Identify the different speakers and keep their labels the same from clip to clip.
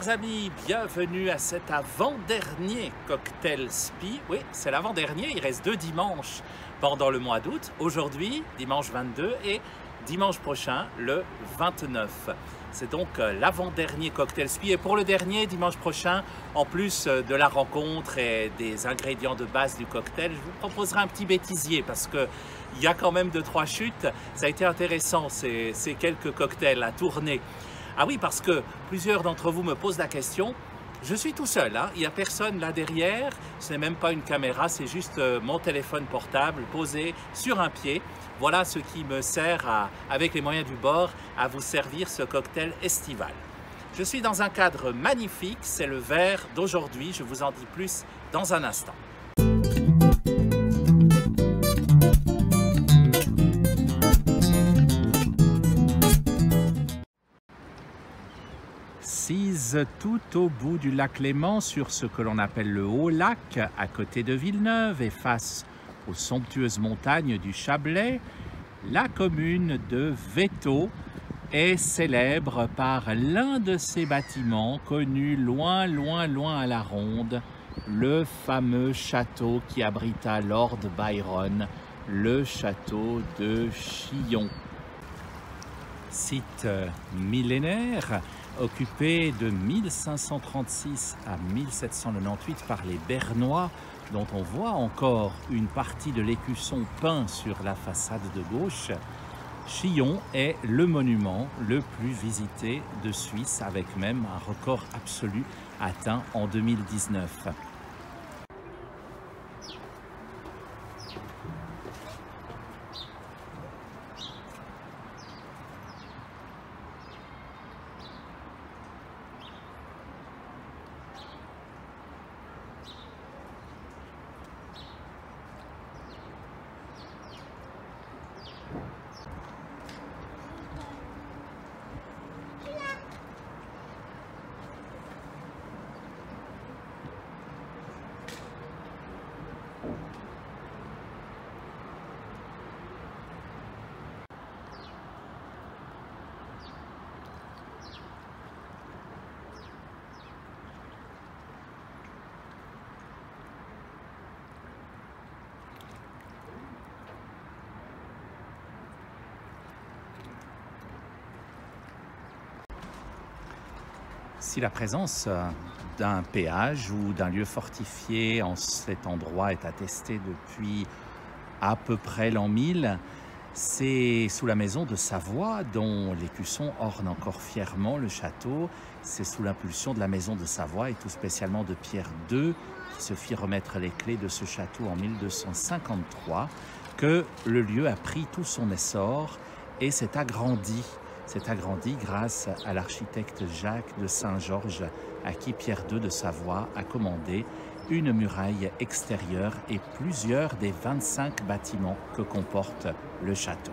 Speaker 1: Chers amis, bienvenue à cet avant-dernier Cocktail Spi. Oui, c'est l'avant-dernier, il reste 2 dimanches pendant le mois d'août. Aujourd'hui, dimanche 22 et dimanche prochain, le 29. C'est donc l'avant-dernier Cocktail Spi. Et pour le dernier, dimanche prochain, en plus de la rencontre et des ingrédients de base du cocktail, je vous proposerai un petit bêtisier parce qu'il y a quand même 2-3 chutes. Ça a été intéressant ces quelques cocktails à tourner. Ah oui, parce que plusieurs d'entre vous me posent la question. Je suis tout seul, hein? Il n'y a personne là derrière, ce n'est même pas une caméra, c'est juste mon téléphone portable posé sur un pied. Voilà ce qui me sert, avec les moyens du bord, à vous servir ce cocktail estival. Je suis dans un cadre magnifique, c'est le verre d'aujourd'hui, je vous en dis plus dans un instant. Assise tout au bout du lac Léman, sur ce que l'on appelle le Haut-Lac, à côté de Villeneuve et face aux somptueuses montagnes du Chablais, la commune de Véthaux est célèbre par l'un de ses bâtiments connus loin, loin, loin à la ronde, le fameux château qui abrita Lord Byron, le château de Chillon. Site millénaire, occupé de 1536 à 1798 par les Bernois, dont on voit encore une partie de l'écusson peint sur la façade de gauche, Chillon est le monument le plus visité de Suisse, avec même un record absolu atteint en 2019. Si la présence d'un péage ou d'un lieu fortifié en cet endroit est attestée depuis à peu près l'an 1000, c'est sous la maison de Savoie, dont l'écusson orne encore fièrement le château. C'est sous l'impulsion de la maison de Savoie et tout spécialement de Pierre II, qui se fit remettre les clés de ce château en 1253, que le lieu a pris tout son essor et s'est agrandi. C'est agrandi grâce à l'architecte Jacques de Saint-Georges, à qui Pierre II de Savoie a commandé une muraille extérieure et plusieurs des 25 bâtiments que comporte le château.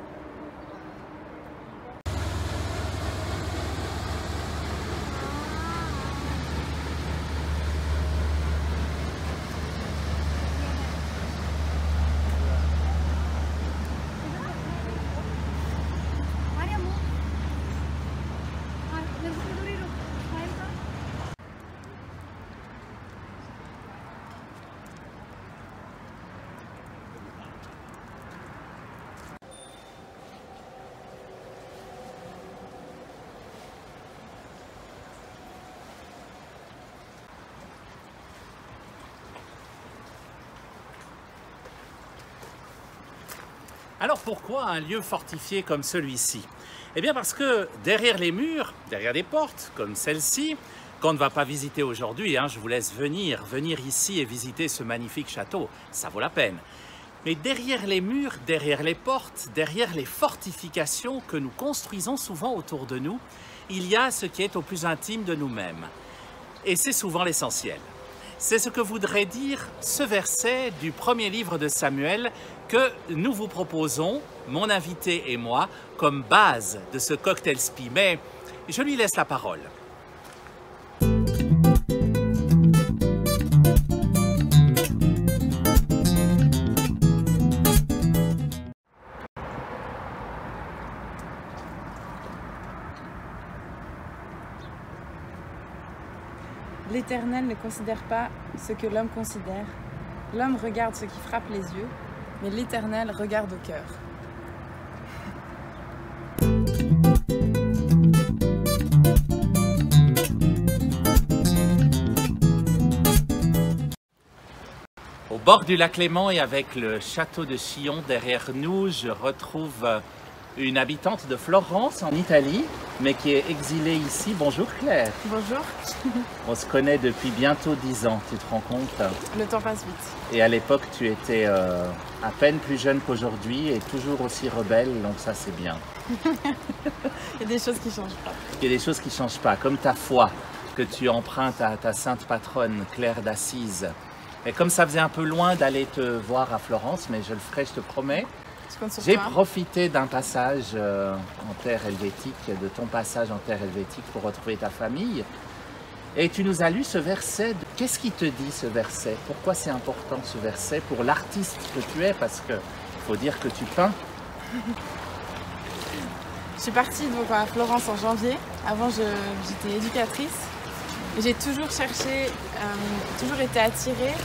Speaker 1: Alors pourquoi un lieu fortifié comme celui-ci? Eh bien parce que derrière les murs, derrière des portes comme celle-ci, qu'on ne va pas visiter aujourd'hui, je vous laisse venir ici et visiter ce magnifique château, ça vaut la peine. Mais derrière les murs, derrière les portes, derrière les fortifications que nous construisons souvent autour de nous, il y a ce qui est au plus intime de nous-mêmes. Et c'est souvent l'essentiel. C'est ce que voudrait dire ce verset du premier livre de Samuel que nous vous proposons, mon invité et moi, comme base de ce Cocktail Spi. Mais je lui laisse la parole.
Speaker 2: L'Éternel ne considère pas ce que l'homme considère. L'homme regarde ce qui frappe les yeux, mais l'Éternel regarde au cœur.
Speaker 1: Au bord du lac Léman et avec le château de Chillon derrière nous, je retrouve une habitante de Florence en Italie, mais qui est exilée ici. Bonjour Claire.
Speaker 2: Bonjour.
Speaker 1: On se connaît depuis bientôt 10 ans, tu te rends compte?
Speaker 2: Le temps passe vite.
Speaker 1: Et à l'époque, tu étais à peine plus jeune qu'aujourd'hui et toujours aussi rebelle, donc ça c'est bien.
Speaker 2: Il y a des choses qui ne changent pas.
Speaker 1: Il y a des choses qui ne changent pas, comme ta foi que tu empruntes à ta sainte patronne Claire d'Assise. Et comme ça faisait un peu loin d'aller te voir à Florence, mais je le ferai, je te promets, j'ai profité d'un passage en terre helvétique, de ton passage en terre helvétique pour retrouver ta famille. Et tu nous as lu ce verset. Qu'est-ce qui te dit ce verset? Pourquoi c'est important ce verset pour l'artiste que tu es? Parce qu'il faut dire que tu peins.
Speaker 2: Je suis partie donc à Florence en janvier. Avant, j'étais éducatrice. J'ai toujours cherché, toujours été attirée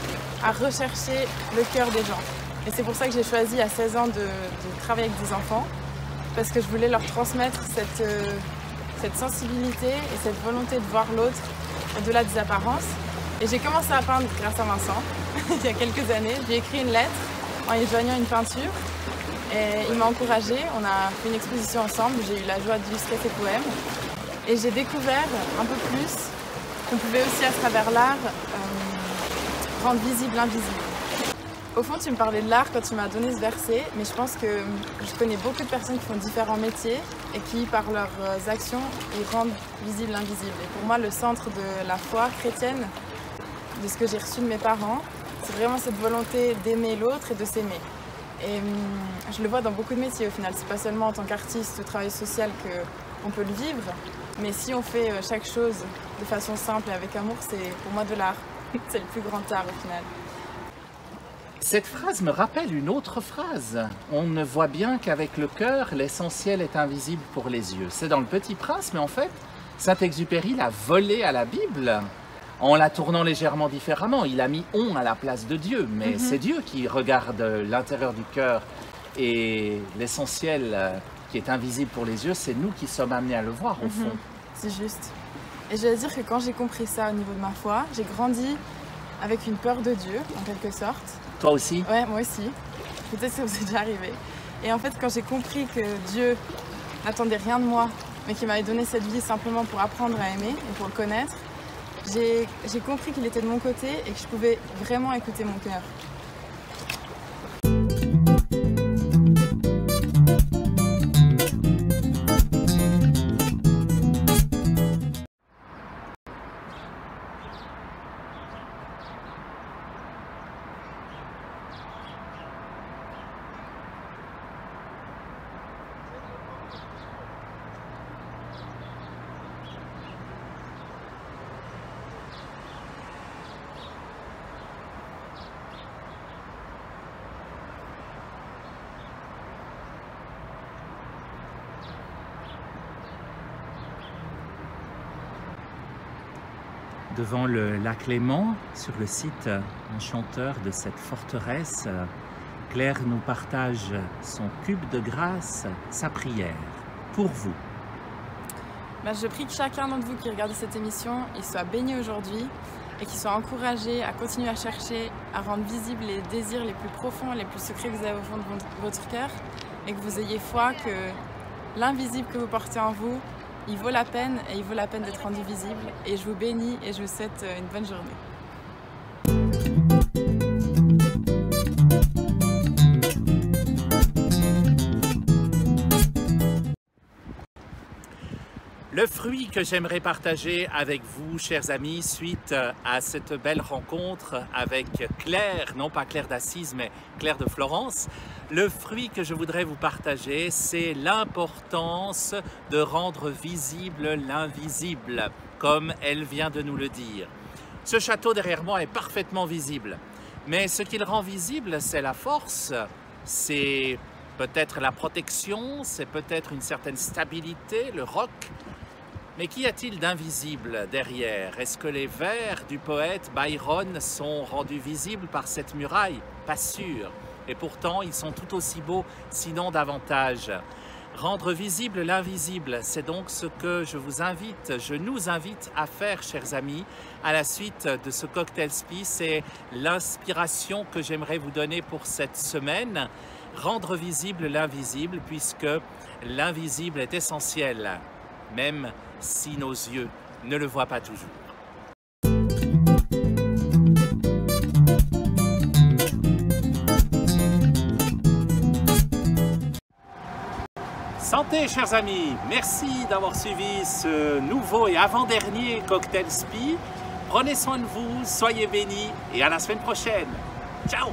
Speaker 2: à rechercher le cœur des gens. Et c'est pour ça que j'ai choisi à 16 ans de travailler avec des enfants, parce que je voulais leur transmettre cette sensibilité et cette volonté de voir l'autre au-delà des apparences. Et j'ai commencé à peindre grâce à Vincent, il y a quelques années. Je lui ai écrit une lettre en y joignant une peinture. Et il m'a encouragée, on a fait une exposition ensemble, j'ai eu la joie d'illustrer ses poèmes. Et j'ai découvert un peu plus qu'on pouvait aussi à travers l'art rendre visible l'invisible. Au fond, tu me parlais de l'art quand tu m'as donné ce verset, mais je pense que je connais beaucoup de personnes qui font différents métiers et qui, par leurs actions, ils rendent visible l'invisible. Et pour moi, le centre de la foi chrétienne, de ce que j'ai reçu de mes parents, c'est vraiment cette volonté d'aimer l'autre et de s'aimer. Et je le vois dans beaucoup de métiers au final. C'est pas seulement en tant qu'artiste ou travail social qu'on peut le vivre, mais si on fait chaque chose de façon simple et avec amour, c'est pour moi de l'art. C'est le plus grand art au final.
Speaker 1: Cette phrase me rappelle une autre phrase. On ne voit bien qu'avec le cœur, l'essentiel est invisible pour les yeux. C'est dans Le Petit Prince, mais en fait, Saint-Exupéry l'a volé à la Bible en la tournant légèrement différemment. Il a mis « on » à la place de Dieu, mais c'est Dieu qui regarde l'intérieur du cœur. Et l'essentiel qui est invisible pour les yeux, c'est nous qui sommes amenés à le voir au fond.
Speaker 2: C'est juste. Et je vais dire que quand j'ai compris ça au niveau de ma foi, j'ai grandi avec une peur de Dieu, en quelque sorte.
Speaker 1: Toi aussi?
Speaker 2: Ouais, moi aussi. Peut-être que ça vous est déjà arrivé. Et en fait, quand j'ai compris que Dieu n'attendait rien de moi, mais qu'il m'avait donné cette vie simplement pour apprendre à aimer et pour le connaître, j'ai compris qu'il était de mon côté et que je pouvais vraiment écouter mon cœur.
Speaker 1: Devant le lac Léman, sur le site enchanteur de cette forteresse, Claire nous partage son cube de grâce, sa prière, pour vous.
Speaker 2: Je prie que chacun d'entre vous qui regarde cette émission, il soit béni aujourd'hui et qu'il soit encouragé à continuer à chercher, à rendre visibles les désirs les plus profonds, les plus secrets que vous avez au fond de votre cœur et que vous ayez foi que l'invisible que vous portez en vous, il vaut la peine et il vaut la peine d'être rendu visible. Et je vous bénis et je vous souhaite une bonne journée.
Speaker 1: Le fruit que j'aimerais partager avec vous, chers amis, suite à cette belle rencontre avec Claire, non pas Claire d'Assise, mais Claire de Florence, le fruit que je voudrais vous partager, c'est l'importance de rendre visible l'invisible, comme elle vient de nous le dire. Ce château derrière moi est parfaitement visible, mais ce qu'il rend visible, c'est la force, c'est peut-être la protection, c'est peut-être une certaine stabilité, le roc. Mais qu'y a-t-il d'invisible derrière? Est-ce que les vers du poète Byron sont rendus visibles par cette muraille? Pas sûr. Et pourtant, ils sont tout aussi beaux, sinon davantage. Rendre visible l'invisible, c'est donc ce que je nous invite à faire, chers amis, à la suite de ce Cocktail Spi. C'est l'inspiration que j'aimerais vous donner pour cette semaine. Rendre visible l'invisible, puisque l'invisible est essentiel, même si nos yeux ne le voient pas toujours. Santé, chers amis, merci d'avoir suivi ce nouveau et avant-dernier Cocktail Spi. Prenez soin de vous, soyez bénis et à la semaine prochaine. Ciao!